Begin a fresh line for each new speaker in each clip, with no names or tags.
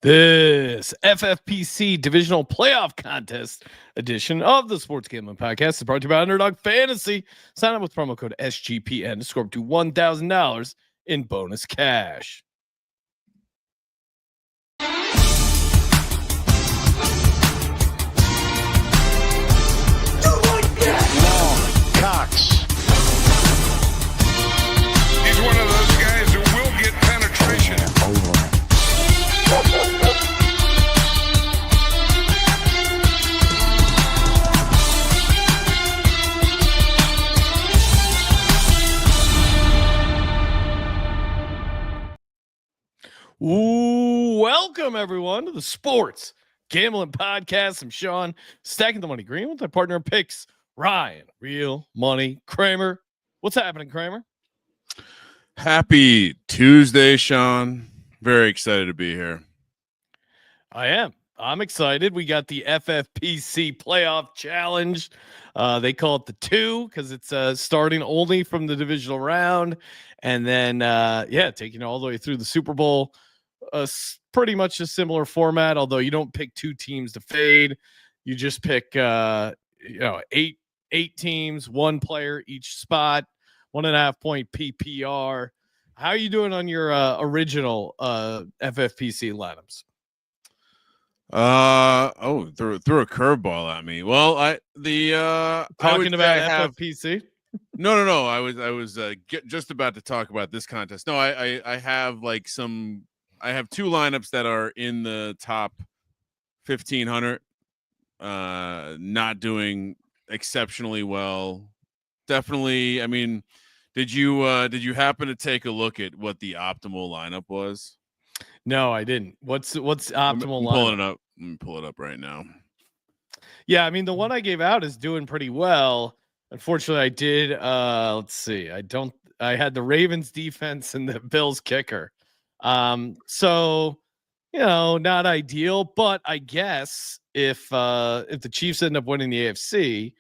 This FFPC Divisional Playoff Contest edition of the Sports Gambling Podcast is brought to you by Underdog Fantasy. Sign up with promo code SGPN to score up to $1,000 in bonus cash.
Cox.
He's one of those guys who will get penetration.
Welcome, everyone, to the Sports Gambling Podcast. I'm Sean, stacking the money green with my partner in picks, Ryan, Real Money Kramer. What's happening, Kramer?
Happy Tuesday, Sean. Very excited to be here.
I am. I'm excited. We got the FFPC Playoff Challenge. They call it the 2 because it's starting only from the divisional round. And then, taking it all the way through the Super Bowl. Pretty much a similar format, although you don't pick 2 teams to fade. You just pick, 8 teams, 1 player each spot, 1.5 point PPR. How are you doing on your original FFPC lineups?
Threw a curveball at me. Well,
Talking about FFPC.
No. I was just about to talk about this contest. No, I have I have 2 lineups that are in the top 1,500. Not doing exceptionally well. Definitely. I mean, did you happen to take a look at what the optimal lineup was?
No, I didn't. What's optimal lineup?
Pulling it up. Let me pull it up right now.
Yeah, I mean, the one I gave out is doing pretty well. Unfortunately, I did. Let's see. I had the Ravens defense and the Bills kicker. So, not ideal, but I guess if the Chiefs end up winning the AFC,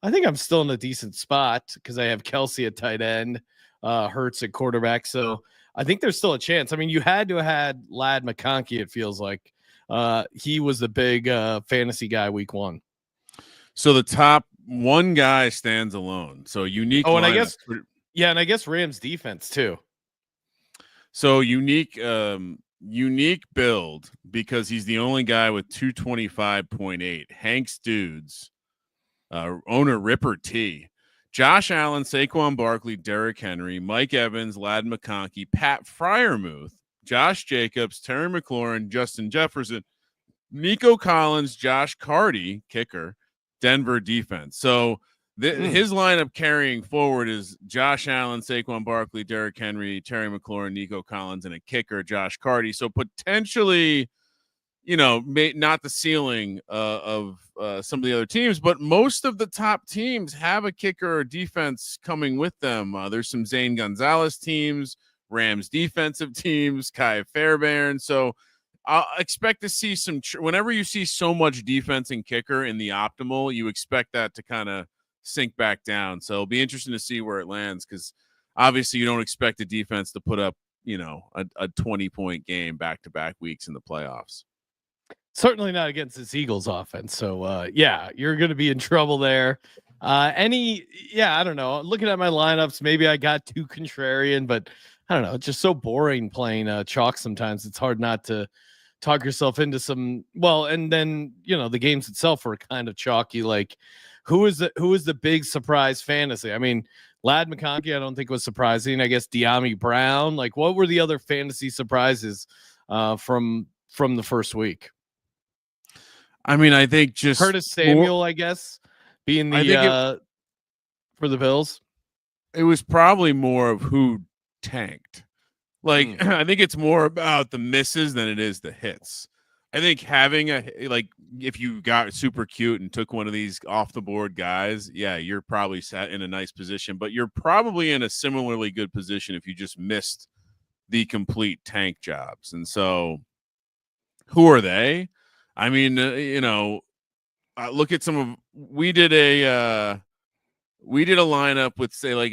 I think I'm still in a decent spot because I have Kelsey at tight end, Hurts at quarterback. So I think there's still a chance. I mean, you had to have had Ladd McConkey, it feels like. He was the big fantasy guy week 1.
So the top 1 guy stands alone. So unique.
Oh, and I guess Rams defense too.
So unique build because he's the only guy with 225.8. Hank's dudes, owner Ripper T, Josh Allen, Saquon Barkley, Derrick Henry, Mike Evans, Ladd McConkey, Pat Freiermuth, Josh Jacobs, Terry McLaurin, Justin Jefferson, Nico Collins, Josh Carty, kicker, Denver defense. So his lineup carrying forward is Josh Allen, Saquon Barkley, Derrick Henry, Terry McLaurin, Nico Collins, and a kicker, Josh Carty. So potentially, not the ceiling of some of the other teams, but most of the top teams have a kicker or defense coming with them. There's some Zane Gonzalez teams, Rams defensive teams, Kai Fairbairn. So I'll expect to see some whenever you see so much defense and kicker in the optimal, you expect that to kind of sink back down. So it'll be interesting to see where it lands because obviously you don't expect the defense to put up, a 20-point game back-to-back weeks in the playoffs.
Certainly not against this Eagles offense. So, you're going to be in trouble there. I don't know. Looking at my lineups, maybe I got too contrarian, but I don't know. It's just so boring playing chalk sometimes. It's hard not to talk yourself into some. Well, and then, the games itself are kind of chalky. Like, who is the big surprise fantasy? I mean, Ladd McConkey, I don't think was surprising. I guess De'Ami Brown. Like, what were the other fantasy surprises from the first week?
I mean, I think just
Curtis Samuel, I guess, being the for the Bills.
It was probably more of who tanked. Like, I think it's more about the misses than it is the hits. I think having if you got super cute and took one of these off the board guys, yeah, you're probably sat in a nice position, but you're probably in a similarly good position if you just missed the complete tank jobs. And so who are they? I mean, look at we did a lineup with say like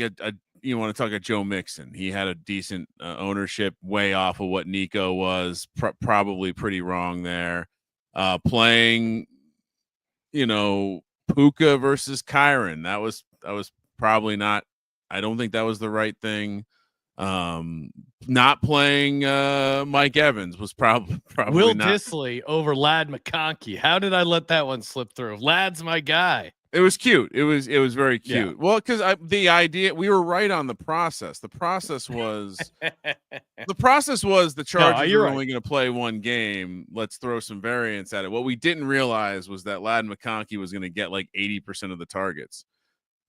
you want to talk about Joe Mixon. He had a decent ownership, way off of what Nico was, probably pretty wrong there. Playing, Puka versus Kyron. That was probably not. I don't think that was the right thing. Not playing Mike Evans was probably
Will
not.
Dissly over Lad McConkey. How did I let that one slip through? Lad's my guy.
It was cute. It was very cute.
Yeah.
Well, because the idea, we were right on the process. The process was the Chargers
you're
are
right.
only going to play one game. Let's throw some variance at it. What we didn't realize was that Lad McConkey was going to get like 80% of the targets.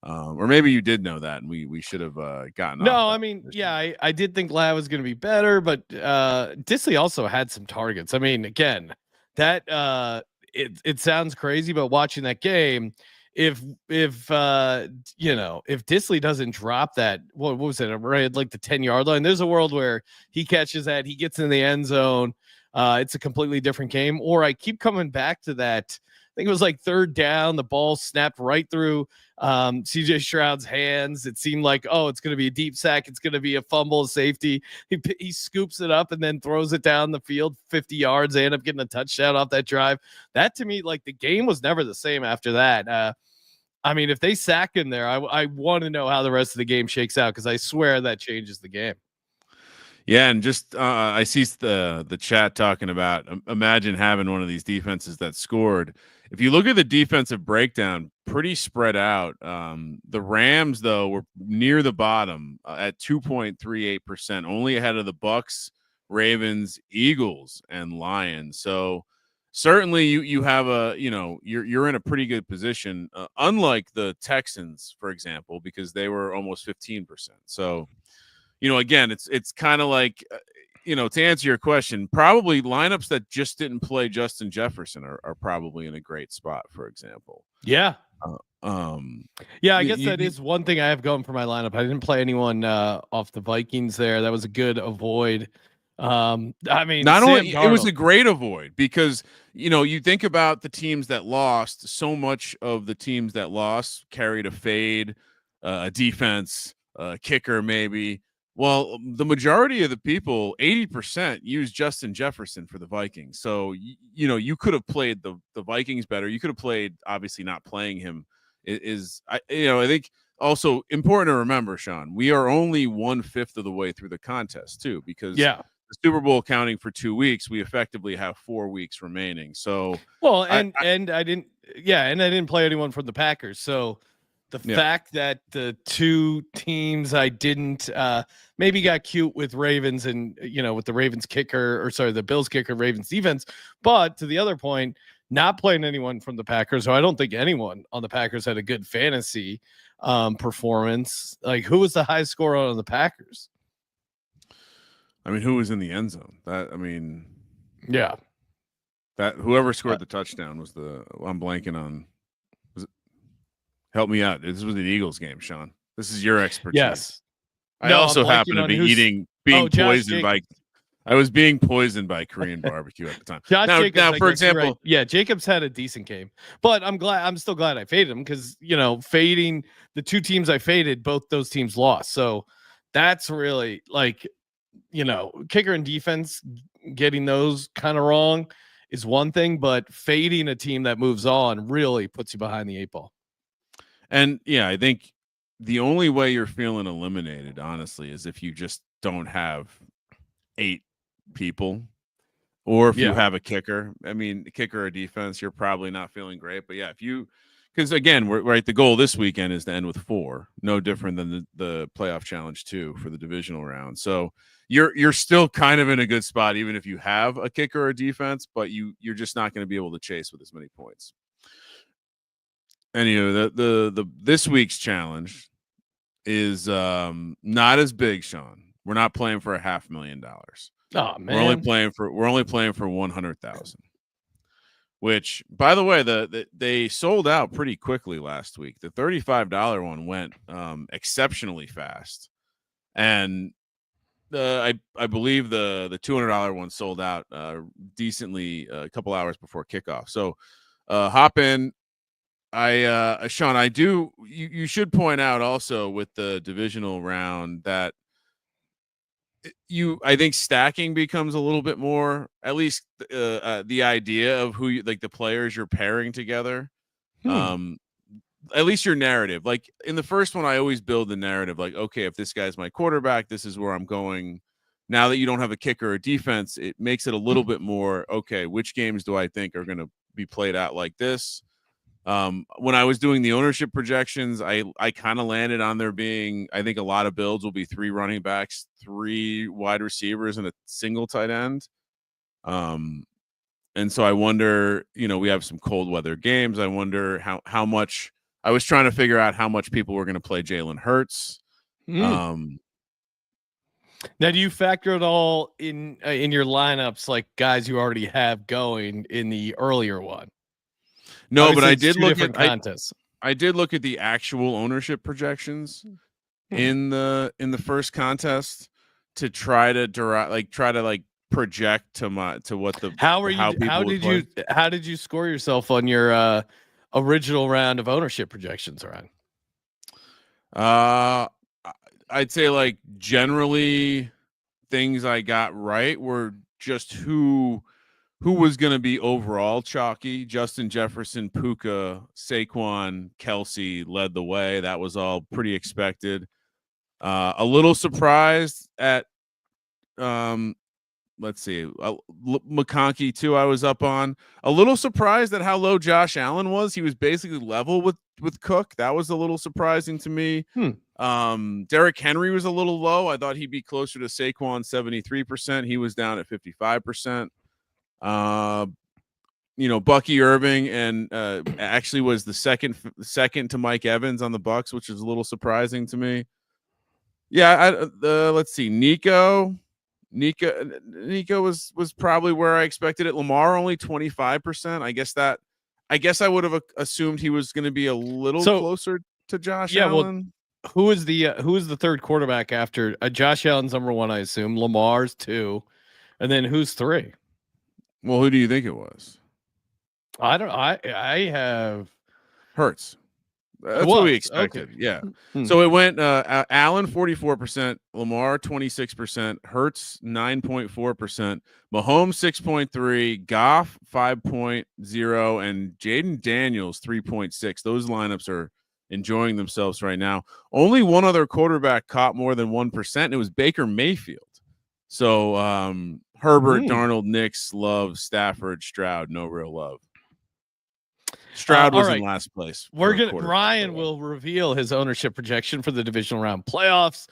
Or maybe you did know that, and we should have gotten.
No,
off
I mean, yeah, I did think Lad was going to be better, but Dissly also had some targets. I mean, again, that it sounds crazy, but watching that game, if Dissly doesn't drop that, what was it, right, like the 10-yard line, there's a world where he catches that, he gets in the end zone. It's a completely different game. Or I keep coming back to that. I think it was like third down. The ball snapped right through CJ Stroud's hands. It seemed like, oh, it's going to be a deep sack. It's going to be a fumble, a safety. He scoops it up and then throws it down the field 50 yards. They end up getting a touchdown off that drive. That, to me, like, the game was never the same after that. I mean, if they sack him there, I want to know how the rest of the game shakes out, because I swear that changes the game.
Yeah, and just I see the chat talking about imagine having one of these defenses that scored. If you look at the defensive breakdown, pretty spread out. The Rams, though, were near the bottom at 2.38%, only ahead of the Bucks, Ravens, Eagles, and Lions. So certainly you have you're in a pretty good position, unlike the Texans, for example, because they were almost 15%. So again, it's kind of like, to answer your question, probably lineups that just didn't play Justin Jefferson are probably in a great spot, for example.
Yeah. I guess that is one thing I have going for my lineup. I didn't play anyone off the Vikings there. That was a good avoid. I mean,
not only it was a great avoid, because you think about the teams that lost. So much of the teams that lost carried a fade, a defense, a kicker, maybe. Well, the majority of the people, 80%, used Justin Jefferson for the Vikings. So, you could have played the Vikings better. You could have played, obviously not playing him I think also important to remember, Sean, we are only 1/5 of the way through the contest too, because the Super Bowl counting for 2 weeks, we effectively have 4 weeks remaining. So,
I didn't play anyone from the Packers. So, the fact that the two teams I didn't maybe got cute with Ravens and, with the Ravens kicker, or sorry, the Bills kicker, Ravens defense. But to the other point, not playing anyone from the Packers. So I don't think anyone on the Packers had a good fantasy performance. Like, who was the high scorer on the Packers?
I mean, who was in the end zone? That whoever scored the touchdown was I'm blanking on. Help me out. This was an Eagles game, Sean. This is your expertise.
Yes.
I also happen to be being poisoned by. I was being poisoned by Korean barbecue at the time. Now, for example,
right. Jacobs had a decent game, but I'm still glad I faded him, because fading the two teams I faded, both those teams lost. So that's really, like, kicker and defense, getting those kind of wrong is one thing, but fading a team that moves on really puts you behind the 8 ball.
And I think the only way you're feeling eliminated, honestly, is if you just don't have 8 people, or if you have a kicker. I mean, kicker or defense, you're probably not feeling great. But because again, we're right. The goal this weekend is to end with 4, no different than the playoff challenge 2 for the divisional round. So you're still kind of in a good spot, even if you have a kicker or defense, but you're just not going to be able to chase with as many points. Anyway, the this week's challenge is not as big, Sean. We're not playing for $500,000.
Oh man,
we're only playing for 100,000. Which, by the way, they sold out pretty quickly last week. The $35 one went exceptionally fast, and I believe the $200 one sold out decently a couple hours before kickoff. So hop in. Sean, I do. You should point out also with the divisional round that I think stacking becomes a little bit more, at least the idea of who like the players you're pairing together. At least your narrative. Like in the first one, I always build the narrative like, okay, if this guy's my quarterback, this is where I'm going. Now that you don't have a kicker or defense, it makes it a little bit more, okay, which games do I think are going to be played out like this? When I was doing the ownership projections, I kind of landed on there being, I think a lot of builds will be 3 running backs, 3 wide receivers, and a single tight end. And so I wonder, we have some cold weather games. I wonder how much. I was trying to figure out how much people were going to play Jalen Hurts.
Now, do you factor it all in your lineups, like guys you already have going in the earlier one?
No,
Obviously,
but I did look
at contests.
I did look at the actual ownership projections in the first contest to try to project to what the
how did you score yourself on your original round of ownership projections, Ryan?
I'd say like generally things I got right were just who was going to be overall chalky. Justin Jefferson, Puka, Saquon, Kelsey led the way. That was all pretty expected. A little surprised at let's see, McConkey too. I was up on a little surprised at how low Josh Allen was. He was basically level with Cook. That was a little surprising to me. Derrick Henry was a little low. I thought he'd be closer to Saquon, 73%. He was down at 55%. Bucky Irving and actually was the second to Mike Evans on the Bucks, which is a little surprising to me. Yeah, let's see. Nico was probably where I expected it. Lamar only 25%. I guess I would have assumed he was going to be a little closer to Josh Allen.
Well, who is the third quarterback after Josh Allen's number 1? I assume Lamar's 2, and then who's 3?
Well, who do you think it was?
I don't. I have
Hurts. That's what we expected. Okay. Yeah. So it went Allen 44%, Lamar 26%, Hurts 9.4%, Mahomes 6.3, Goff 5.0, and Jaden Daniels 3.6. Those lineups are enjoying themselves right now. Only one other quarterback caught more than 1%. And it was Baker Mayfield. So Herbert, Darnold, Nix, Love, Stafford, Stroud, no real love. Stroud was in last place.
Ryan will reveal his ownership projection for the divisional round playoffs.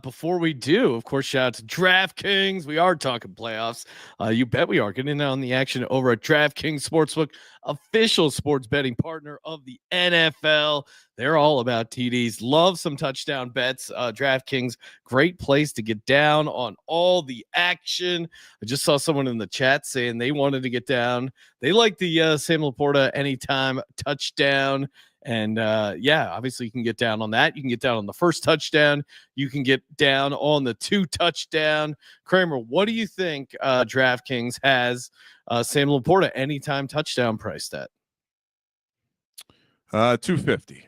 Before we do, of course, shout out to DraftKings. We are talking playoffs. You bet we are getting in on the action over at DraftKings Sportsbook, official sports betting partner of the NFL. They're all about TDs. Love some touchdown bets. DraftKings, great place to get down on all the action. I just saw someone in the chat saying they wanted to get down. They like the Sam Laporta anytime touchdown. And obviously you can get down on that. You can get down on the first touchdown. You can get down on the 2 touchdown. Kramer, what do you think DraftKings has Sam Laporta anytime touchdown priced at?
250.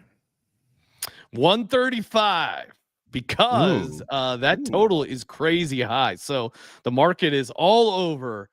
135. Because that total is crazy high. So the market is all over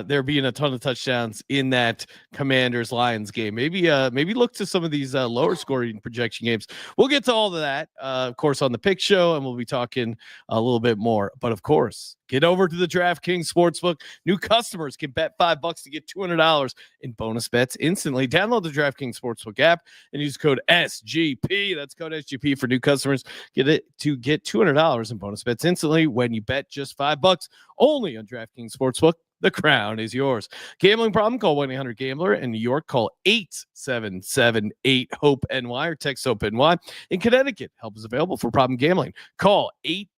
there being a ton of touchdowns in that Commanders-Lions game. Maybe look to some of these lower scoring projection games. We'll get to all of that, of course, on the pick show, and we'll be talking a little bit more. But, of course, get over to the DraftKings Sportsbook. New customers can bet $5 to get $200 in bonus bets instantly. Download the DraftKings Sportsbook app and use code SGP. That's code SGP for new customers. Get $200 in bonus bets instantly when you bet just $5 only on DraftKings Sportsbook. The crown is yours. Gambling problem? Call 1-800-GAMBLER. In New York, call 877-8-HOPE-NY or text HOPE-NY. In Connecticut, help is available for problem gambling. Call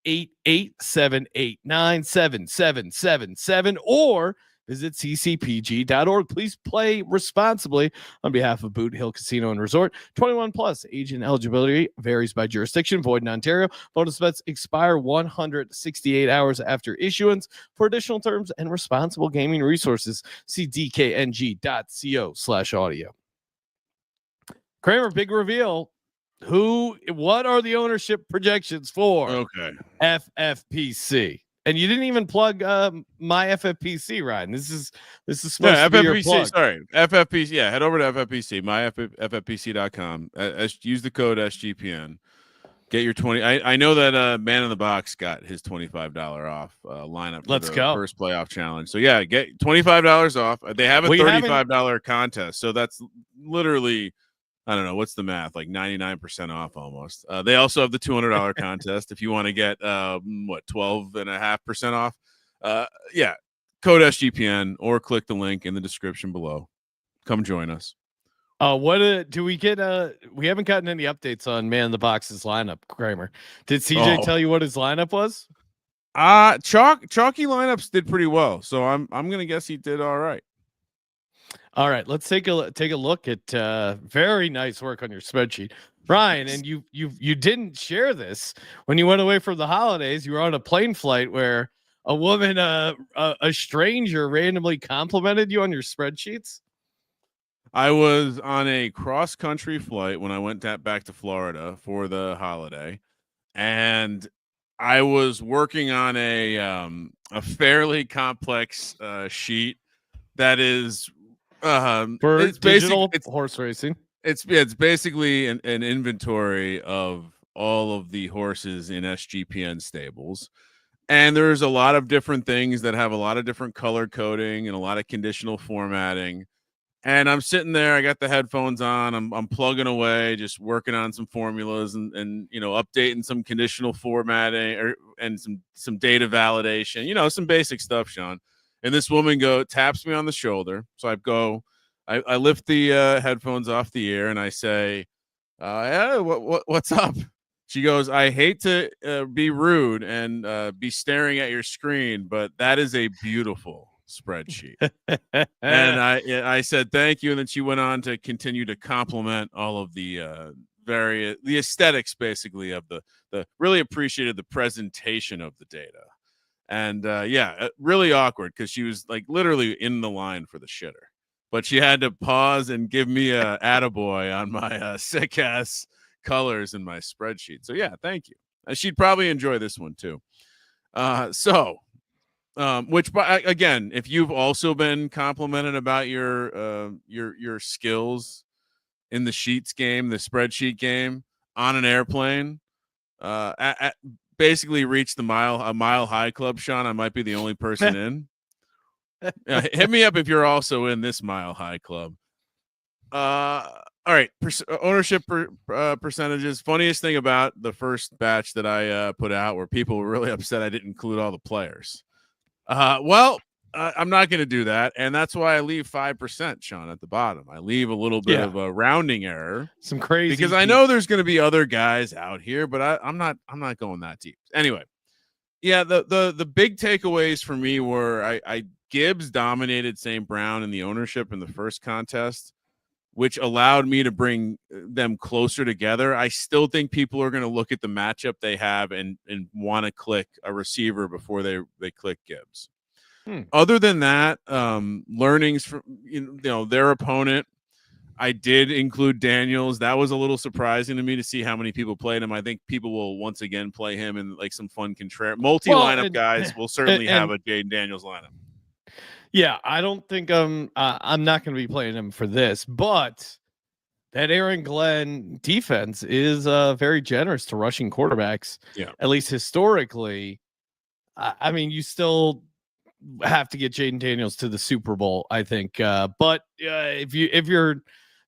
888-789-7777 or visit ccpg.org. Please play responsibly on behalf of Boot Hill Casino and Resort. 21 plus. Age and eligibility varies by jurisdiction. Void in Ontario. Bonus bets expire 168 hours after issuance. For additional terms and responsible gaming resources, see dkng.co/audio. Kramer, big reveal. What are the ownership projections for
Okay.
FFPC? And you didn't even plug my FFPC, Ryan. This is supposed to be your
FFPC.
plug.
Sorry, FFPC. Yeah, head over to FFPC, FFPC.com. Use the code SGPN. Get your 20. I know that Man in the Box got his $25 off lineup for the first playoff challenge. So yeah, get $25 off. They have a $35 contest. So that's literally, I don't know, what's the math? Like 99% off almost. They also have the $200 contest if you want to get 12.5% off. Yeah, code SGPN or click the link in the description below. Come join us.
What do we get? We haven't gotten any updates on Man in the Box's lineup, Kramer. Did CJ tell you what his lineup was?
Chalky lineups did pretty well, so I'm gonna guess he did all right.
All right, let's take a look at very nice work on your spreadsheet, Ryan. And you didn't share this when you went away for the holidays. You were on a plane flight where a woman, a stranger, randomly complimented you on your spreadsheets.
I was on a cross-country flight when I went back to Florida for the holiday, and I was working on a fairly complex sheet that is
for
it's
digital horse racing.
It's basically an inventory of all of the horses in SGPN stables. And there's a lot of different things that have a lot of different color coding and a lot of conditional formatting. And I'm sitting there, I got the headphones on, I'm plugging away, just working on some formulas and updating some conditional formatting and some data validation, some basic stuff, Sean. And this woman taps me on the shoulder. So I lift the headphones off the ear and I say, yeah, what's up? She goes, I hate to be rude and be staring at your screen, but that is a beautiful spreadsheet. And I said thank you, and then she went on to continue to compliment all of the aesthetics basically of the really appreciated the presentation of the data. And really awkward because she was like literally in the line for the shitter, but she had to pause and give me a attaboy on my sick ass colors in my spreadsheet. So yeah, thank you. She'd probably enjoy this one too. Which, again, if you've also been complimented about your skills in the sheets game, the spreadsheet game on an airplane, basically reach a mile high club, Sean, I might be the only person in. Hit me up if you're also in this mile high club. All right, ownership percentages. Funniest thing about the first batch that I put out, where people were really upset I didn't include all the players. I'm not going to do that, and that's why I leave 5%, Sean, at the bottom. I leave a little bit of a rounding error,
some crazy,
because I know there's going to be other guys out here, but I'm not going that deep. Anyway, yeah, the big takeaways for me were Gibbs dominated St. Brown in the ownership in the first contest, which allowed me to bring them closer together. I still think people are going to look at the matchup they have and want to click a receiver before they click Gibbs. Other than that, learnings from their opponent, I did include Daniels. That was a little surprising to me to see how many people played him. I think people will once again play him in like some fun multi-lineup guys will certainly have a Jaden Daniels lineup.
Yeah, I don't think I'm not going to be playing him for this, but that Aaron Glenn defense is very generous to rushing quarterbacks.
Yeah,
at least historically. I mean, you still have to get Jaden Daniels to the Super Bowl, I think. But if you're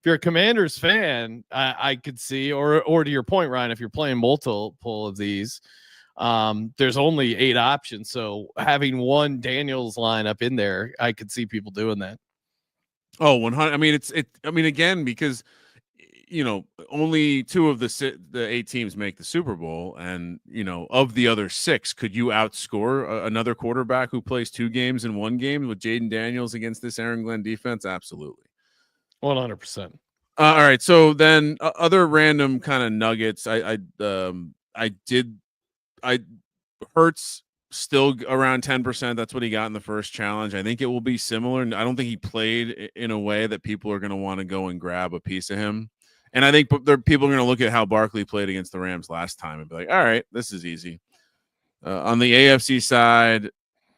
a Commanders fan, I could see, or to your point, Ryan, if you're playing multiple of these. There's only 8 options, so having one Daniels lineup in there, I could see people doing that.
Oh, 100. I mean, again, because only 2 of the 8 teams make the Super Bowl, and of the other 6, could you outscore another quarterback who plays 2 games in 1 game with Jaden Daniels against this Aaron Glenn defense? Absolutely,
100%.
All right, so then other random kind of nuggets. Hurts still around 10%. That's what he got in the first challenge. I think it will be similar. And I don't think he played in a way that people are going to want to go and grab a piece of him. And I think people are going to look at how Barkley played against the Rams last time and be like, all right, this is easy. On the AFC side,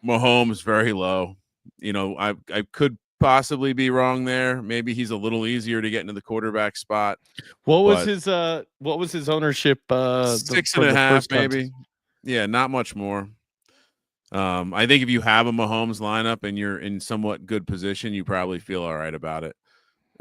Mahomes very low. You know, I could possibly be wrong there. Maybe he's a little easier to get into the quarterback spot.
What was his ownership?
6.5 maybe. Yeah, not much more. I think if you have a Mahomes lineup and you're in somewhat good position, you probably feel all right about it.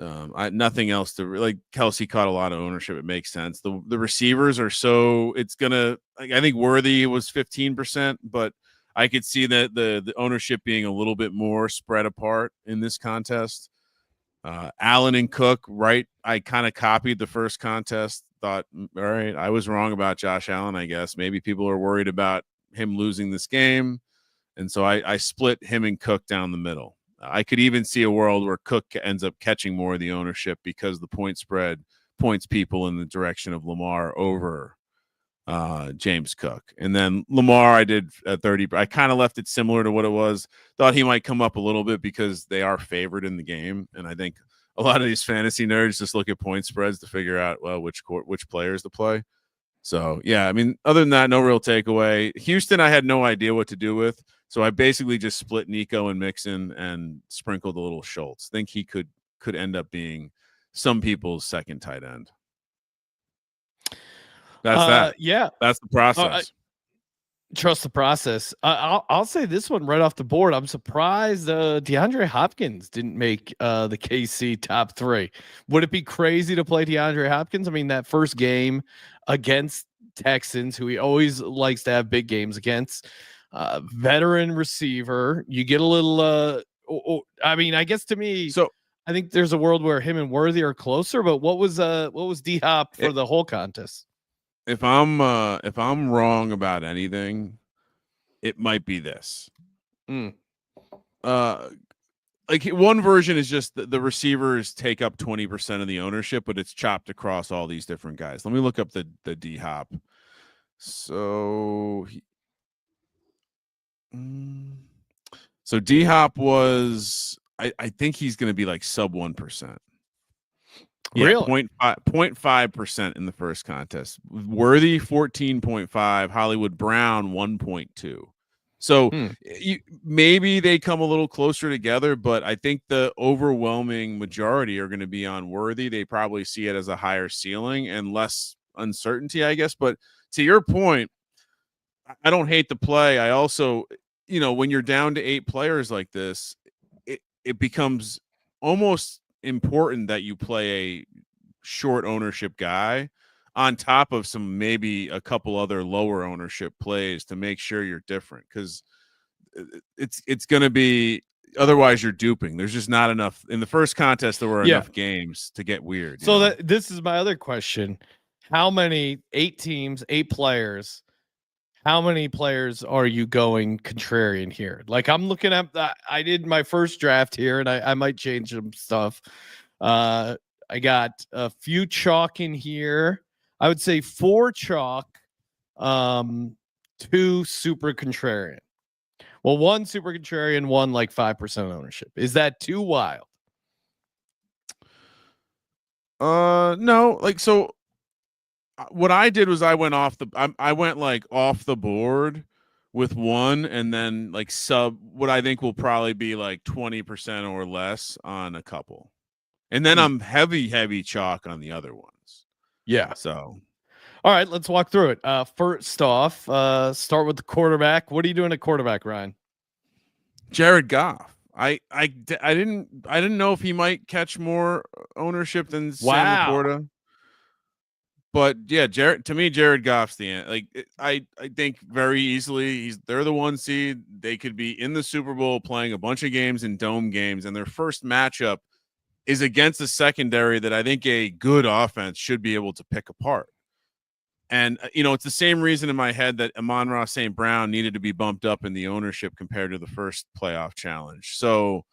Nothing else to like. Kelsey caught a lot of ownership. It makes sense. The receivers are so it's gonna. Like, I think Worthy was 15%, but I could see that the ownership being a little bit more spread apart in this contest. Allen and Cook, right? I kind of copied the first contest. Thought, all right, I was wrong about Josh Allen. I guess maybe people are worried about him losing this game, and so I split him and Cook down the middle. I could even see a world where Cook ends up catching more of the ownership because the point spread points people in the direction of Lamar over James Cook. And then Lamar, I did 30. I kind of left it similar to what it was. Thought he might come up a little bit because they are favored in the game. And I think a lot of these fantasy nerds just look at point spreads to figure out, well, which players to play. So, yeah, I mean, other than that, no real takeaway. Houston, I had no idea what to do with. So I basically just split Nico and Mixon and sprinkled a little Schultz. Think he could end up being some people's second tight end. That's that.
Yeah,
that's the process.
Trust the process. I'll say this one right off the board. I'm surprised DeAndre Hopkins didn't make the KC top 3. Would it be crazy to play DeAndre Hopkins? I mean, that first game against Texans, who he always likes to have big games against. Veteran receiver, you get a little I mean, I guess to me, so I think there's a world where him and Worthy are closer, but what was D Hop for the whole contest?
If I'm wrong about anything, it might be this. Like one version is just the receivers take up 20% of the ownership, but it's chopped across all these different guys. Let me look up the D Hop. So D Hop was, I think he's going to be like sub 1%. Yeah, really? 0.5% in the first contest. Worthy 14.5. Hollywood Brown 1.2. So maybe they come a little closer together, but I think the overwhelming majority are going to be on Worthy. They probably see it as a higher ceiling and less uncertainty, I guess. But to your point, I don't hate the play. I also, when you're down to 8 players like this, it becomes almost important that you play a short ownership guy on top of maybe a couple other lower ownership plays to make sure you're different, because it's going to be, otherwise you're duping. There's just not enough in the first contest. There were enough games to get weird.
So this is my other question. How many 8 teams, 8 players, how many players are you going contrarian here? Like I'm looking at, I did my first draft here and I might change some stuff. I got a few chalk in here. I would say 4 chalk, 2 super contrarian. Well, 1 super contrarian, 1 like 5% ownership. Is that too wild?
No, like, so what I did was I went off the board with 1 and then like sub what I think will probably be like 20% or less on a couple. And then I'm heavy chalk on the other ones.
Yeah.
So,
all right, let's walk through it. First off, start with the quarterback. What are you doing at quarterback, Ryan?
Jared Goff. I didn't know if he might catch more ownership than Sam Laporta. But yeah, Jared Goff's the end. Like I think very easily they're the 1 seed. They could be in the Super Bowl playing a bunch of games in dome games, and their first matchup is against a secondary that I think a good offense should be able to pick apart. And it's the same reason in my head that Amon-Ra St. Brown needed to be bumped up in the ownership compared to the first playoff challenge. So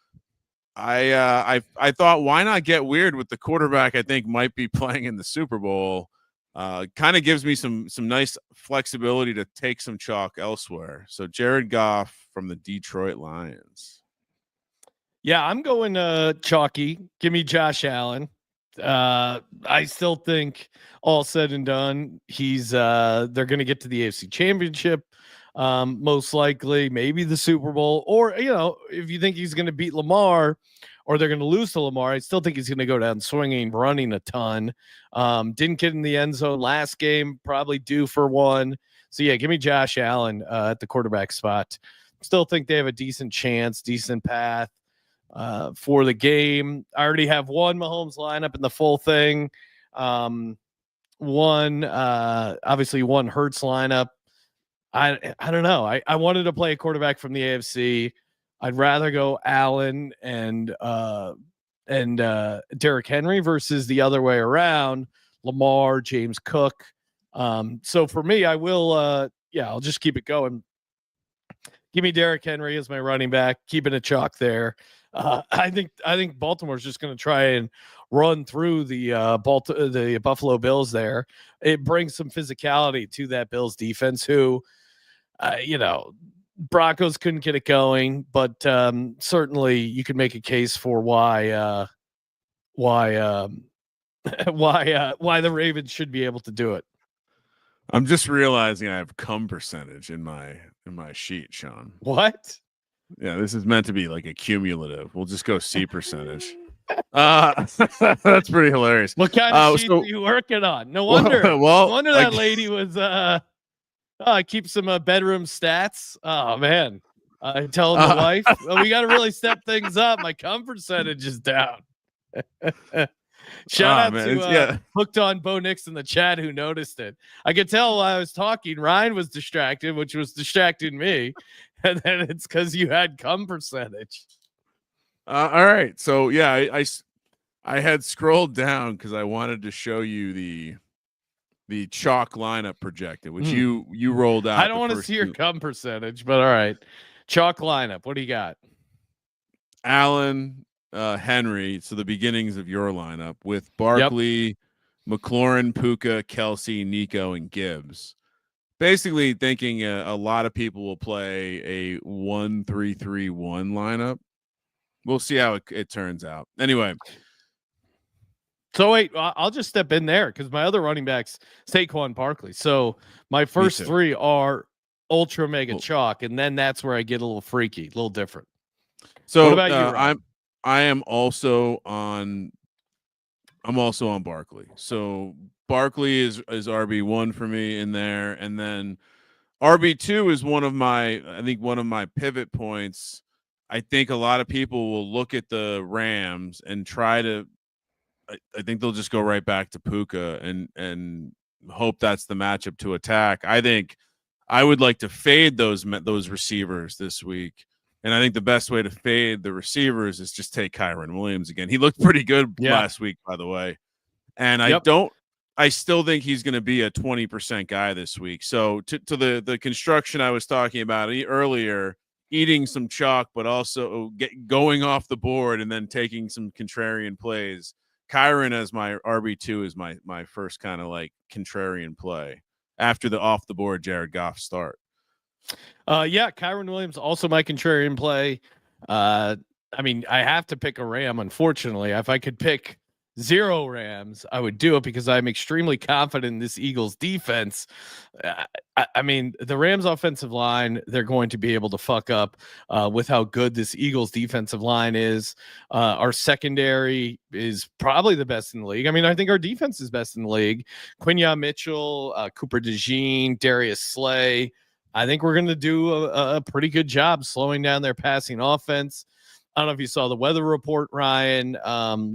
I thought, why not get weird with the quarterback I think might be playing in the Super Bowl. Kind of gives me some nice flexibility to take some chalk elsewhere. So Jared Goff from the Detroit Lions.
Yeah, I'm going chalky. Give me Josh Allen. I still think all said and done, they're going to get to the AFC Championship, most likely, maybe the Super Bowl, or if you think he's going to beat Lamar, or they're going to lose to Lamar, I still think he's going to go down swinging, running a ton. Didn't get in the end zone last game, probably due for one. So yeah, give me Josh Allen at the quarterback spot. Still think they have a decent chance, decent path for the game. I already have one Mahomes lineup in the full thing. Obviously one Hurts lineup. I don't know. I wanted to play a quarterback from the AFC. I'd rather go Allen and Derrick Henry versus the other way around, Lamar, James Cook. So for me, I will I'll just keep it going. Give me Derrick Henry as my running back, keeping a chalk there. I think Baltimore's just going to try and run through the Buffalo Bills there. It brings some physicality to that Bills defense who, Broncos couldn't get it going, but certainly you could make a case for why the Ravens should be able to do it.
I'm just realizing I have cum percentage in my sheet, Sean.
What?
Yeah, this is meant to be like a cumulative. We'll just go C percentage. That's pretty hilarious.
What kind of sheets are you working on? No wonder. No wonder that lady was keep some bedroom stats. Oh man. I tell my wife, we got to really step things up. My cum percentage is down. Shout out to Hooked on Bo Nix in the chat who noticed it. I could tell while I was talking, Ryan was distracted, which was distracting me. And then it's because you had cum percentage.
All right. So yeah, I had scrolled down because I wanted to show you the chalk lineup projected, which you rolled out.
I don't want to see your cum percentage, but all right. Chalk lineup. What do you got?
Allen, Henry. So the beginnings of your lineup with Barkley, McLaurin, Puka, Kelsey, Nico, and Gibbs. Basically thinking a lot of people will play a 1-3-3-1 lineup. We'll see how it turns out. Anyway.
So wait, I'll just step in there because my other running backs, Saquon Barkley. So my first three are ultra mega chalk, and then that's where I get a little freaky, a little different.
So
what about you, Ryan?
I'm also on Barkley. So Barkley is RB1 for me in there, and then RB2 is one of my pivot points. I think a lot of people will look at the Rams and try to. I think they'll just go right back to Puka and hope that's the matchup to attack. I think I would like to fade those receivers this week. And I think the best way to fade the receivers is just take Kyren Williams again. He looked pretty good last week, by the way. And I still think he's going to be a 20% guy this week. So to the construction I was talking about earlier, eating some chalk, but also going off the board and then taking some contrarian plays. Kyren as my RB2 is my first kind of like contrarian play after the off the board Jared Goff start.
Kyren Williams also my contrarian play. I have to pick a Ram, unfortunately. If I could pick 0 Rams, I would do it because I'm extremely confident in this Eagles defense. The Rams offensive line, they're going to be able to fuck up with how good this Eagles defensive line is. Our secondary is probably the best in the league. I think our defense is best in the league. Quinyon Mitchell, Cooper DeJean, Darius Slay. I think we're going to do a pretty good job slowing down their passing offense. I don't know if you saw the weather report, Ryan.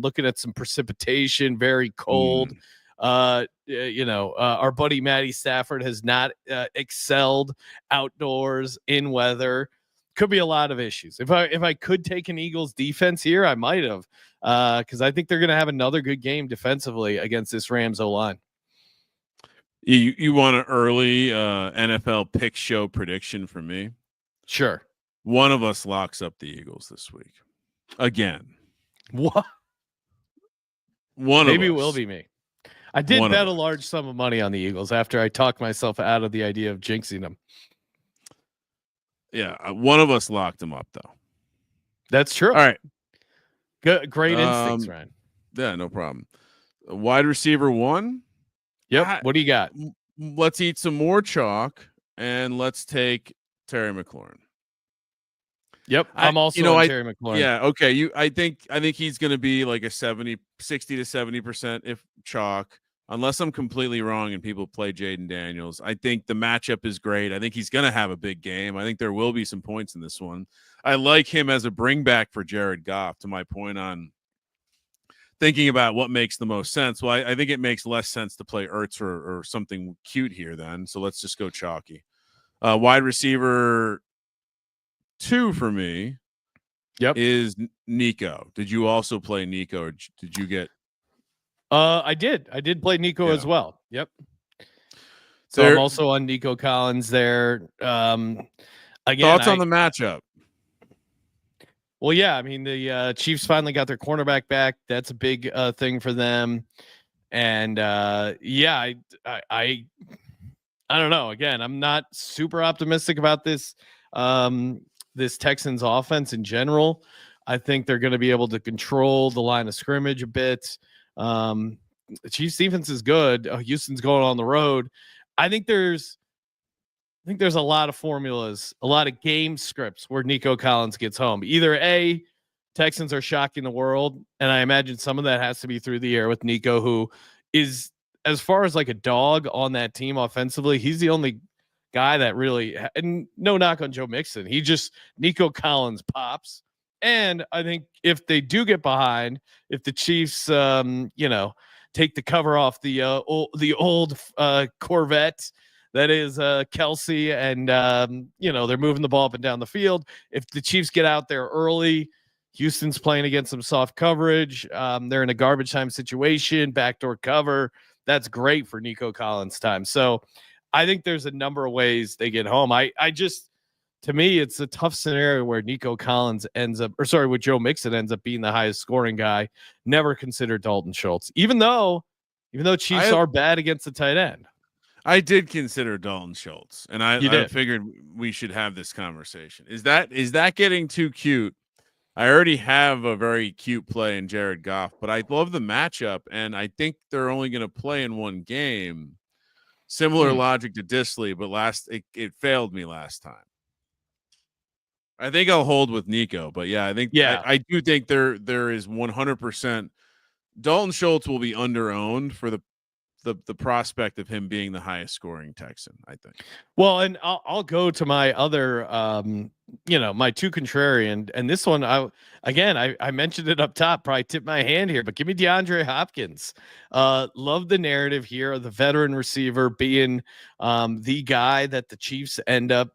Looking at some precipitation, very cold. Our buddy Matty Stafford has not excelled outdoors in weather. Could be a lot of issues. If I could take an Eagles defense here, I might have, because I think they're going to have another good game defensively against this Rams O-line.
You want an early NFL pick show prediction from me?
Sure.
One of us locks up the Eagles this week. Again.
What?
Maybe
it will be me. I did bet a large sum of money on the Eagles after I talked myself out of the idea of jinxing them.
Yeah, one of us locked them up, though.
That's true.
All right.
Good, great instincts, Ryan.
Yeah, no problem. Wide receiver 1.
Yep. What do you got?
Let's eat some more chalk and let's take Terry McLaurin.
Yep. I'm also on Terry McLaurin.
Yeah. Okay. I think he's going to be like a 60 to 70% if chalk, unless I'm completely wrong and people play Jaden Daniels. I think the matchup is great. I think he's going to have a big game. I think there will be some points in this one. I like him as a bring back for Jared Goff, to my point on thinking about what makes the most sense. Well, I think it makes less sense to play Ertz or something cute here then. So let's just go chalky. Wide receiver 2 for me.
Yep.
Is Nico. Did you also play Nico, or did you get?
I did play Nico as well. Yep. So I'm also on Nico Collins there. Again,
thoughts on the matchup?
Well, yeah, I mean the Chiefs finally got their cornerback back. That's a big thing for them. And yeah, I don't know. Again, I'm not super optimistic about this this Texans offense in general. I think they're going to be able to control the line of scrimmage a bit. The Chiefs defense is good. Houston's going on the road. I think there's a lot of formulas, a lot of game scripts where Nico Collins gets home. Either A, Texans are shocking the world, and I imagine some of that has to be through the air with Nico, who is, as far as like a dog on that team offensively, he's the only guy that really, and no knock on Joe Mixon, Nico Collins pops. And I think if they do get behind, if the Chiefs, take the cover off the old Corvette that is Kelsey, and they're moving the ball up and down the field. If the Chiefs get out there early, Houston's playing against some soft coverage. They're in a garbage time situation, backdoor cover. That's great for Nico Collins' time. So I think there's a number of ways they get home. To me, it's a tough scenario where Nico Collins with Joe Mixon ends up being the highest scoring guy. Never consider Dalton Schultz, even though Chiefs are bad against the tight end.
I did consider Dalton Schultz, and I figured we should have this conversation. Is that getting too cute? I already have a very cute play in Jared Goff, but I love the matchup, and I think they're only going to play in one game. Similar logic to Disley, but it failed me last time. I think I'll hold with Nico, but yeah, I do think there is 100%. Dalton Schultz will be under-owned for the prospect of him being the highest scoring Texan, I think. Well,
and I'll go to my other, my 2 contrarian, and this one, I mentioned it up top, probably tipped my hand here, but give me DeAndre Hopkins. Love the narrative here of the veteran receiver being the guy that the Chiefs end up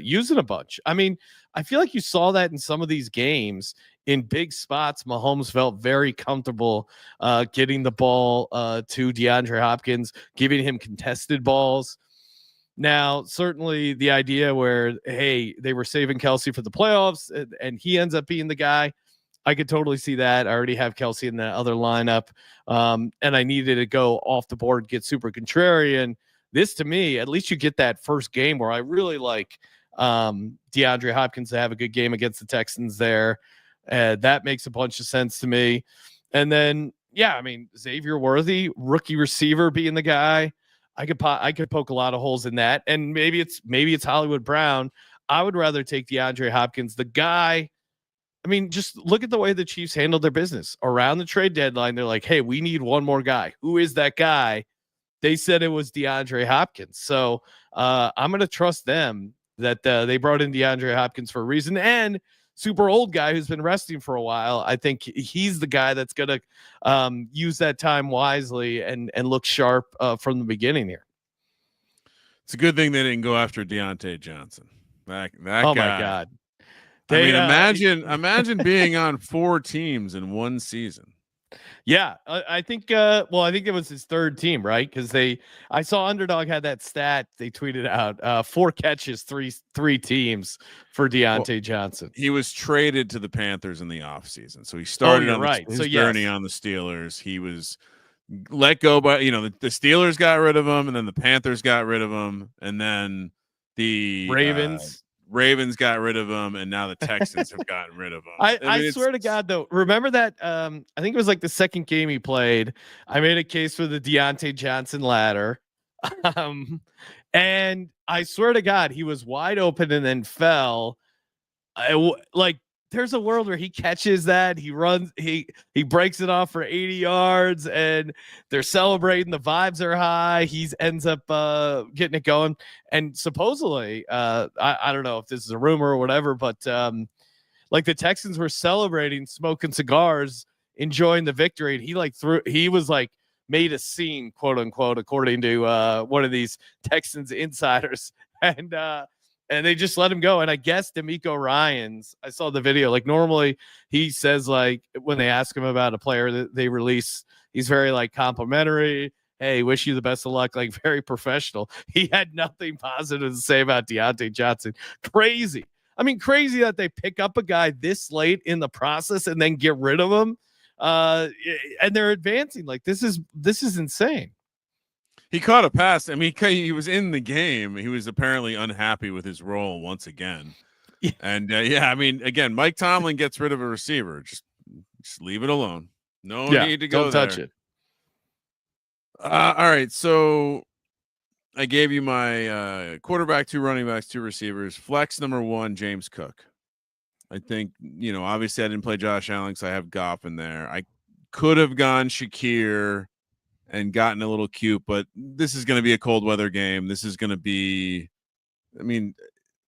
using a bunch. I mean, I feel like you saw that in some of these games. In big spots, Mahomes felt very comfortable getting the ball to DeAndre Hopkins, giving him contested balls. Now, certainly the idea where, hey, they were saving Kelsey for the playoffs and he ends up being the guy, I could totally see that. I already have Kelsey in the other lineup, and I needed to go off the board, get super contrarian. This, to me, at least you get that first game where I really like DeAndre Hopkins to have a good game against the Texans there. That makes a bunch of sense to me. And then, yeah, I mean, Xavier Worthy, rookie receiver, being the guy. I could poke a lot of holes in that. And maybe it's Hollywood Brown. I would rather take DeAndre Hopkins, the guy. I mean, just look at the way the Chiefs handled their business around the trade deadline. They're like, hey, we need one more guy. Who is that guy? They said it was DeAndre Hopkins. So I'm going to trust them that they brought in DeAndre Hopkins for a reason. And super old guy who's been resting for a while, I think he's the guy that's going to use that time wisely and look sharp from the beginning here.
It's a good thing they didn't go after Deontay Johnson. That
oh
guy.
My God.
Imagine being on 4 teams in one season.
Yeah, I think it was his 3rd team, right? Because I saw Underdog had that stat they tweeted out, 4 catches, three teams for Deontay Johnson.
He was traded to the Panthers in the offseason. So he started his journey on the Steelers. He was let go by, the Steelers got rid of him, and then the Panthers got rid of him, and then the
Ravens.
Ravens got rid of him, and now the Texans have gotten rid of him.
I swear to God, though, remember that? I think it was like the second game he played. I made a case for the Deontay Johnson ladder. And I swear to God, he was wide open and then fell. Like there's a world where he catches that, he runs, he breaks it off for 80 yards, and they're celebrating. The vibes are high. He ends up getting it going. And supposedly, I don't know if this is a rumor or whatever, but like the Texans were celebrating, smoking cigars, enjoying the victory, and he was like made a scene, quote unquote, according to one of these Texans insiders, and they just let him go. And I guess D'Amico Ryans, I saw the video. Like normally he says, like when they ask him about a player that they release, he's very like complimentary. Hey, wish you the best of luck. Like very professional. He had nothing positive to say about Deontay Johnson. Crazy. I mean, crazy that they pick up a guy this late in the process and then get rid of him. And they're advancing. Like this is insane.
He caught a pass. I mean, he was in the game. He was apparently unhappy with his role once again. Yeah. And yeah, I mean, again, Mike Tomlin gets rid of a receiver. Just leave it alone. No need to go
don't touch it.
All right. So I gave you my quarterback, 2 running backs, 2 receivers. Flex number 1, James Cook. I think, obviously I didn't play Josh Allen, so I have Goff in there. I could have gone Shakir and gotten a little cute, but this is going to be a cold weather game. This is going to be, I mean,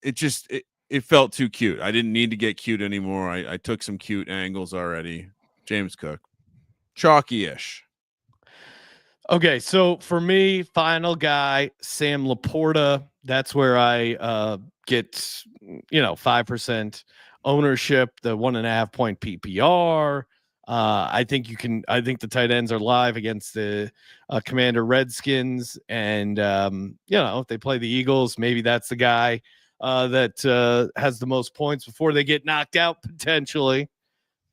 it felt too cute. I didn't need to get cute anymore. I took some cute angles already. James Cook, chalky-ish.
Okay, so for me, final guy, Sam Laporta. That's where I get 5% ownership, the 1.5 point PPR. I think the tight ends are live against the Commander Redskins, and if they play the Eagles, maybe that's the guy that has the most points before they get knocked out potentially.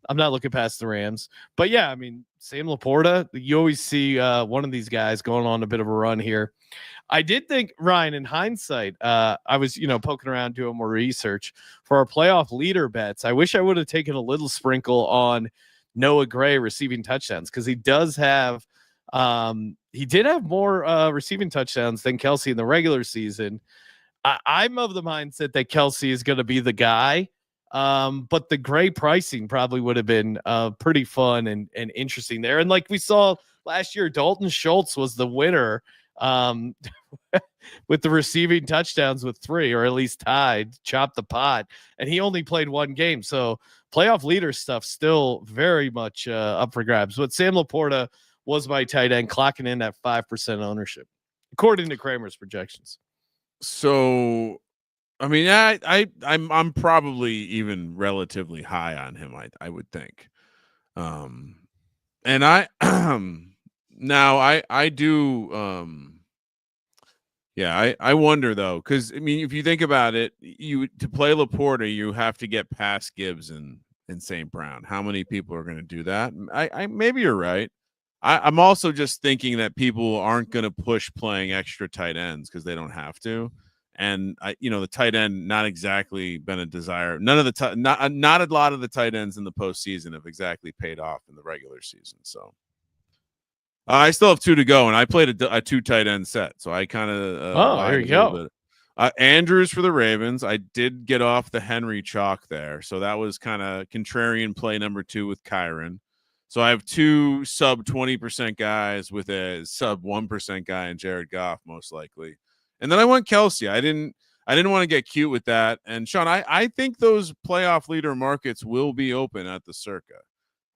I'm not looking past the Rams, but yeah, I mean, Sam Laporta, you always see one of these guys going on a bit of a run here. I did think, Ryan, in hindsight, I was, poking around doing more research for our playoff leader bets. I wish I would have taken a little sprinkle on Noah Gray receiving touchdowns, because he does have, he did have more receiving touchdowns than Kelsey in the regular season. I'm of the mindset that Kelsey is going to be the guy. But the Gray pricing probably would have been pretty fun and interesting there. And like we saw last year, Dalton Schultz was the winner with the receiving touchdowns with 3, or at least tied, chopped the pot, and he only played 1 game. So playoff leader stuff still very much up for grabs. But Sam Laporta was my tight end, clocking in at 5% ownership, according to Kramer's projections.
So I mean, I'm probably even relatively high on him. I would think, and I now I do I wonder though, because I mean, if you think about it, to play Laporta, you have to get past Gibbs and St. Brown. How many people are going to do that? I maybe you're right. I'm also just thinking that people aren't going to push playing extra tight ends because they don't have to. And the tight end, not exactly been a desire. None of the not a lot of the tight ends in the postseason have exactly paid off in the regular season. So I still have 2 to go, and I played a 2 tight end set. So I kind of
there you go.
Andrews for the Ravens. I did get off the Henry chalk there, so that was kind of contrarian play number 2 with Kyron. So I have 2 sub 20% guys with a sub 1% guy in Jared Goff, most likely. And then I went Kelsey. I didn't want to get cute with that. And Sean, I think those playoff leader markets will be open at the Circa.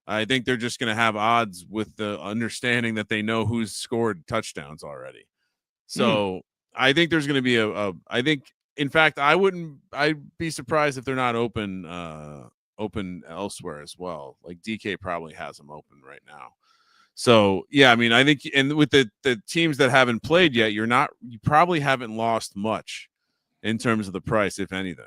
I think they're just going to have odds with the understanding that they know who's scored touchdowns already. So I think there's going to be I think, in fact, I'd be surprised if they're not open elsewhere as well. Like DK probably has them open right now. So yeah, I mean, I think, and with the teams that haven't played yet, you probably haven't lost much in terms of the price, if anything.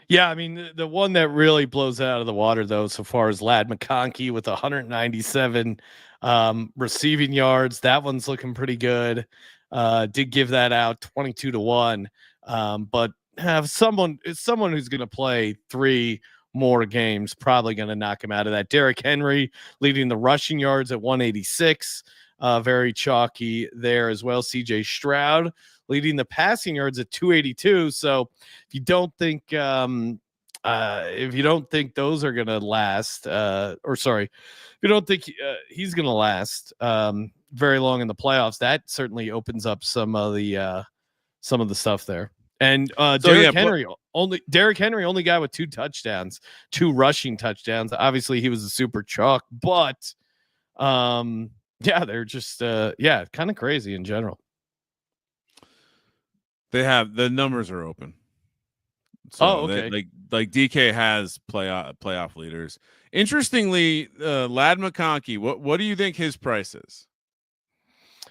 Yeah, I mean, the one that really blows out of the water though, so far, is Ladd McConkey with 197 receiving yards. That one's looking pretty good. Did give that out 22 to 1. But have someone who's going to play 3 more games, probably going to knock him out of that. Derrick Henry leading the rushing yards at 186. Very chalky there as well. CJ Stroud leading the passing yards at 282. So if you don't think those are going to last, if you don't think he's going to last very long in the playoffs, that certainly opens up some of the stuff there. And Derrick Henry only guy with 2 touchdowns, 2 rushing touchdowns. Obviously he was a super chalk, but they're just kind of crazy in general.
They have the numbers are open. So
okay.
Like DK has playoff leaders. Interestingly, Ladd McConkey, what do you think his price is?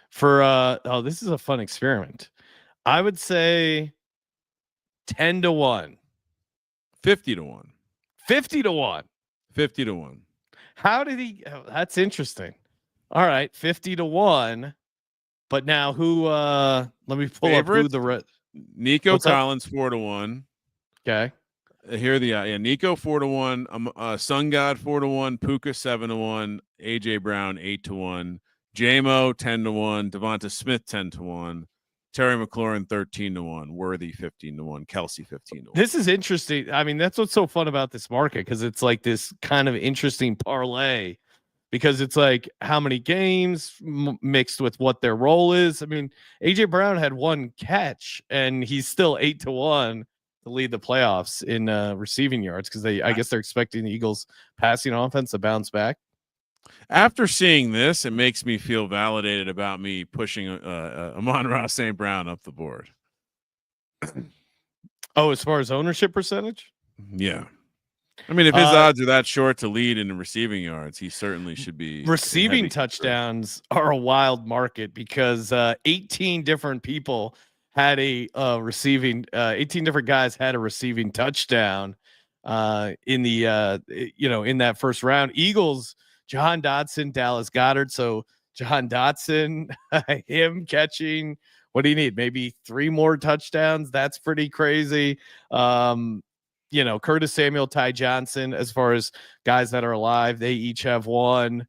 For this is a fun experiment. I would say 10 to 1.
50 to 1.
50 to 1.
50 to 1.
How did he that's interesting. All right, 50 to 1. But now who let me pull
favorites?
up who the
Nico Collins 4 to 1.
Okay.
Here the Nico 4 to 1, Sun God 4 to 1, Puka 7 to 1, AJ Brown 8 to 1, JMO 10 to 1, Devonta Smith 10 to 1, Terry McLaurin 13 to 1, Worthy 15 to 1, Kelsey 15 to 1.
This is interesting. I mean, that's what's so fun about this market, because it's like this kind of interesting parlay, because it's like how many games mixed with what their role is. I mean, AJ Brown had 1 catch and he's still 8 to 1 to lead the playoffs in receiving yards, because I guess they're expecting the Eagles passing offense to bounce back.
After seeing this, it makes me feel validated about me pushing Amon-Ra St. Brown up the board.
Oh, as far as ownership percentage?
Yeah. I mean, if his odds are that short to lead in the receiving yards, he certainly should be.
Receiving touchdowns are a wild market, because 18 different people had a 18 different guys had a receiving touchdown in the in that first round. Eagles, Jahan Dotson, Dallas Goedert. So Jahan Dotson, him catching, what do you need? Maybe 3 more touchdowns. That's pretty crazy. Curtis Samuel, Ty Johnson, as far as guys that are alive, they each have 1.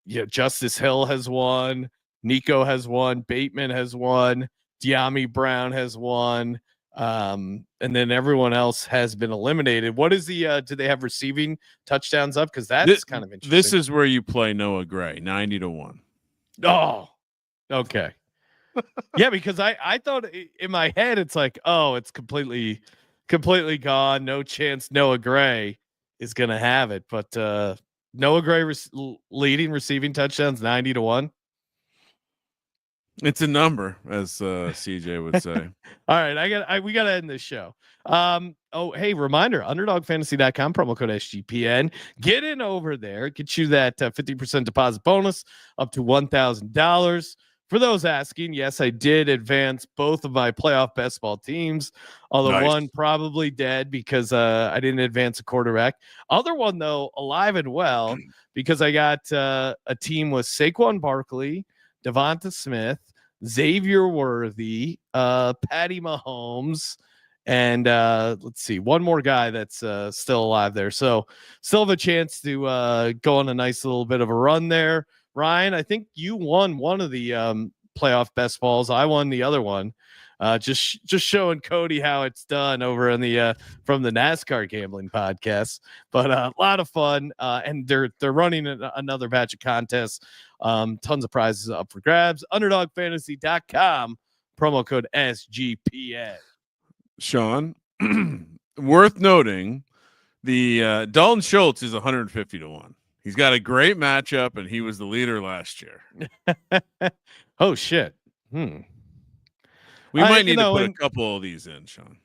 Justice Hill has 1. Nico has 1. Bateman has 1. De'Ami Brown has 1. And then everyone else has been eliminated. What is the do they have receiving touchdowns up? Because that's kind of interesting.
This is where you play Noah Gray, 90 to 1.
Oh, okay. Yeah, because I thought in my head it's like, oh, it's completely gone. No chance Noah Gray is gonna have it. But Noah Gray leading receiving touchdowns, 90 to 1.
It's a number, as CJ would say.
All right, we gotta end this show. Hey, reminder: UnderdogFantasy.com, promo code SGPN. Get in over there, get you that 50% deposit bonus up to $1,000. For those asking, yes, I did advance both of my playoff best ball teams. Although one probably dead because I didn't advance a quarterback. Other one though alive and well, because I got a team with Saquon Barkley, Devonta Smith, Xavier Worthy, Patty Mahomes, and let's see, one more guy that's still alive there. So still have a chance to go on a nice little bit of a run there. Ryan, I think you won one of the playoff best balls. I won the other one. Just showing Cody how it's done over in the from the NASCAR gambling podcast. But a lot of fun, and they're running another batch of contests. Tons of prizes up for grabs. UnderdogFantasy.com, promo code SGPN.
Sean, worth noting, the Dalton Schultz is 150 to 1. He's got a great matchup, and he was the leader last year.
Oh shit!
We might need to put a couple of these in, Sean.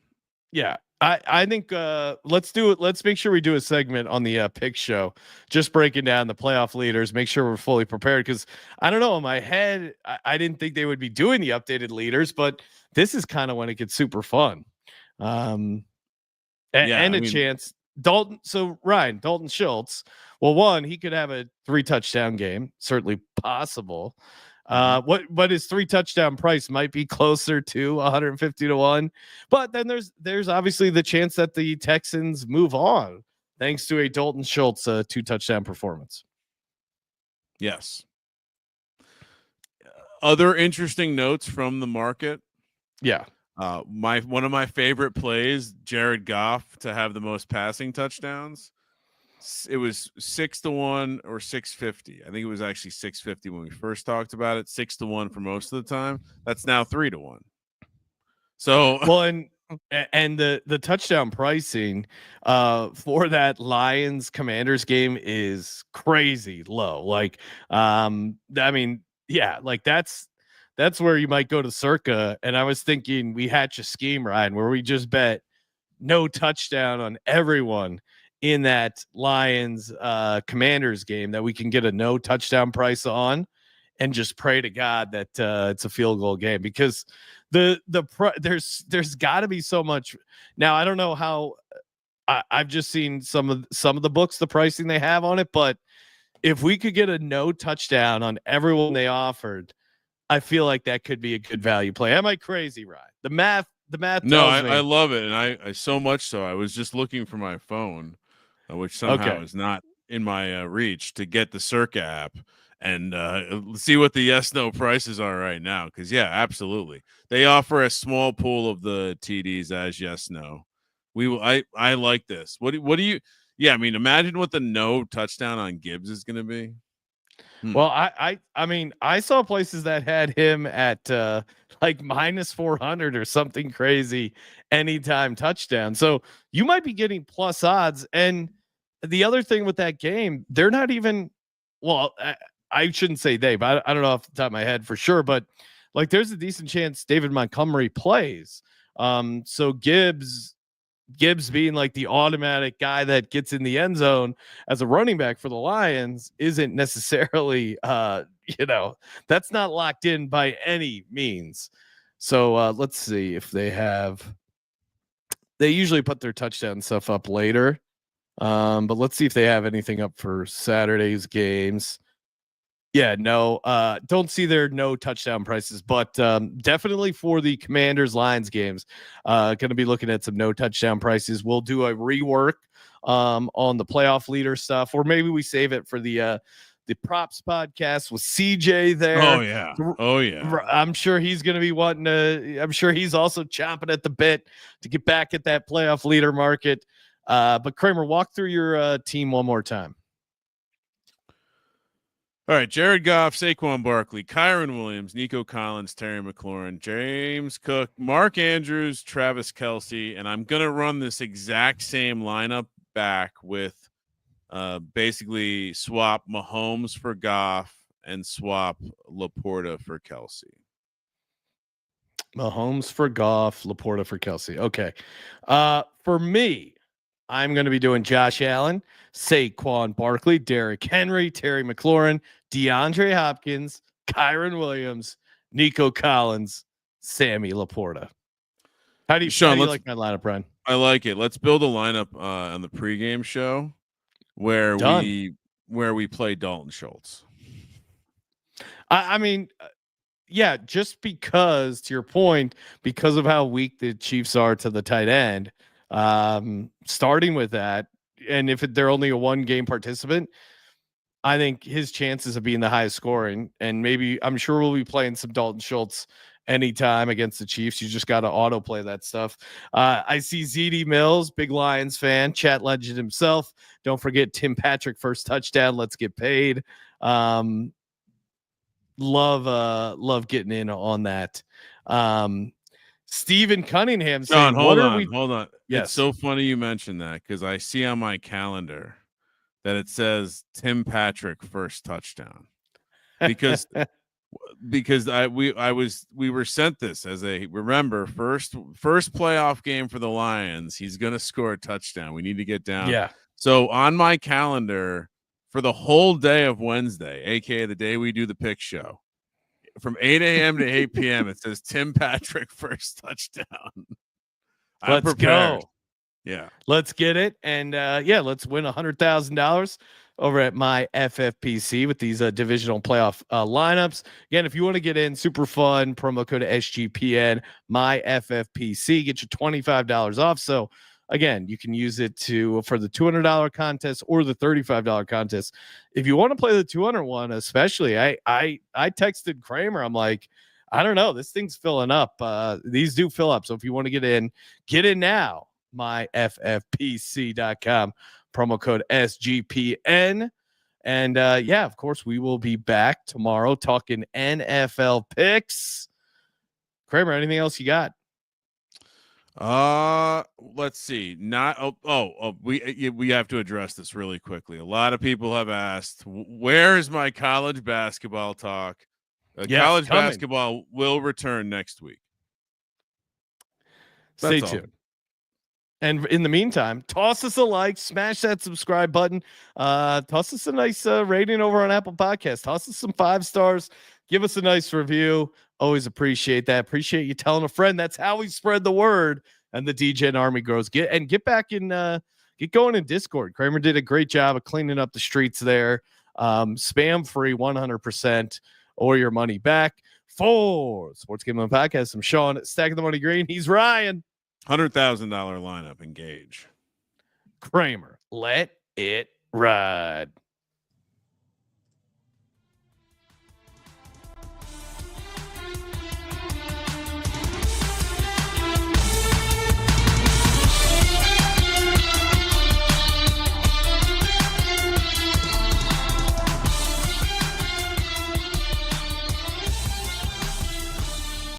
Yeah, I think let's do it. Let's make sure we do a segment on the pick show, just breaking down the playoff leaders. Make sure we're fully prepared, because I don't know, in my head I didn't think they would be doing the updated leaders, but this is kind of when it gets super fun. And a chance. Dalton. So Ryan, Dalton Schultz. Well, one, he could have a 3 touchdown game, certainly possible. What his 3 touchdown price might be closer to 150 to 1, but then there's obviously the chance that the Texans move on thanks to a Dalton Schultz 2 touchdown performance.
Yes. Other interesting notes from the market.
Yeah.
One of my favorite plays, Jared Goff to have the most passing touchdowns. It was 6-1 or 650. I think it was actually 650 when we first talked about it. 6-1 for most of the time. That's now 3-1. So
well, and the touchdown pricing for that Lions Commanders game is crazy low. Like, I mean, yeah, like that's where you might go to Circa. And I was thinking we hatch a scheme, Ryan, where we just bet no touchdown on everyone in that Lions Commanders game that we can get a no touchdown price on, and just pray to God that it's a field goal game, because there's got to be so much. Now I don't know how. I've just seen some of the books, the pricing they have on it, but if we could get a no touchdown on everyone they offered, I feel like that could be a good value play. Am I crazy, Ryan? The math.
No, I love it, and I so much so. I was just looking for my phone, which somehow is not in my reach, to get the Circa app and see what the yes/no prices are right now. Because yeah, absolutely, they offer a small pool of the TDs as yes/no. I like this. What do you? Yeah, I mean, imagine what the no touchdown on Gibbs is going to be.
Well, I mean, I saw places that had him at like minus 400 or something crazy anytime touchdown. So you might be getting plus odds. And the other thing with that game, they're not even, well, I shouldn't say they, but I don't know off the top of my head for sure, but like there's a decent chance David Montgomery plays. So Gibbs being like the automatic guy that gets in the end zone as a running back for the Lions isn't necessarily, that's not locked in by any means. So let's see if they usually put their touchdown stuff up later. But let's see if they have anything up for Saturday's games. Yeah, no, don't see their no touchdown prices, but definitely for the Commanders Lions games, going to be looking at some no touchdown prices. We'll do a rework on the playoff leader stuff, or maybe we save it for the props podcast with CJ there.
Oh yeah.
I'm sure he's going to be wanting to. I'm sure he's also chomping at the bit to get back at that playoff leader market. But Kramer, walk through your team one more time.
All right, Jared Goff, Saquon Barkley, Kyron Williams, Nico Collins, Terry McLaurin, James Cook, Mark Andrews, Travis Kelce, and I'm going to run this exact same lineup back with basically swap Mahomes for Goff and swap Laporta for Kelce.
Mahomes for Goff, Laporta for Kelce. Okay. For me, I'm going to be doing Josh Allen, Saquon Barkley, Derrick Henry, Terry McLaurin, DeAndre Hopkins, Kyron Williams, Nico Collins, Sammy Laporta. How do you like my lineup, Brian?
I like it. Let's build a lineup on the pregame show where we play Dalton Schultz.
I mean, yeah, just because, to your point, because of how weak the Chiefs are to the tight end, starting with that, and if they're only a 1-game participant, I think his chances of being the highest scoring, and maybe I'm sure we'll be playing some Dalton Schultz anytime against the Chiefs. You just got to autoplay that stuff. I see ZD Mills, big Lions fan, chat legend himself. Don't forget Tim Patrick, first touchdown. Let's get paid. Love getting in on that. Stephen Cunningham saying,
hold on.
Yes.
It's so funny you mentioned that, because I see on my calendar that it says Tim Patrick first touchdown, because we were sent this as first playoff game for the Lions. He's going to score a touchdown. We need to get down.
Yeah.
So on my calendar for the whole day of Wednesday, aka the day we do the pick show, from 8 a.m. to 8 p.m., it says Tim Patrick first touchdown.
Let's go.
Yeah.
Let's get it. And let's win $100,000. over at my FFPC with these divisional playoff lineups. Again, if you want to get in, super fun, promo code SGPN, my FFPC, get you $25 off. So again, you can use it for the $200 contest or the $35 contest. If you want to play the 200 one, especially, I texted Kramer. I'm like, I don't know, this thing's filling up. These do fill up. So if you want to get in now, myffpc.com. Promo code SGPN. And yeah, of course, we will be back tomorrow talking NFL picks. Kramer, anything else you got?
Let's see. We have to address this really quickly. A lot of people have asked, where is my college basketball talk? College basketball will return next week.
Stay tuned. And in the meantime, toss us a like, smash that subscribe button, toss us a nice rating over on Apple Podcasts, toss us some 5 stars, give us a nice review. Always appreciate that. Appreciate you telling a friend. That's how we spread the word and the DGen army grows. Get back in, get going in Discord. Kramer did a great job of cleaning up the streets there. Spam free 100% or your money back. For Sports Gambling Podcast, I'm Sean, Stacking the Money Green. He's Ryan.
$100,000 lineup, engage.
Kramer, let it ride.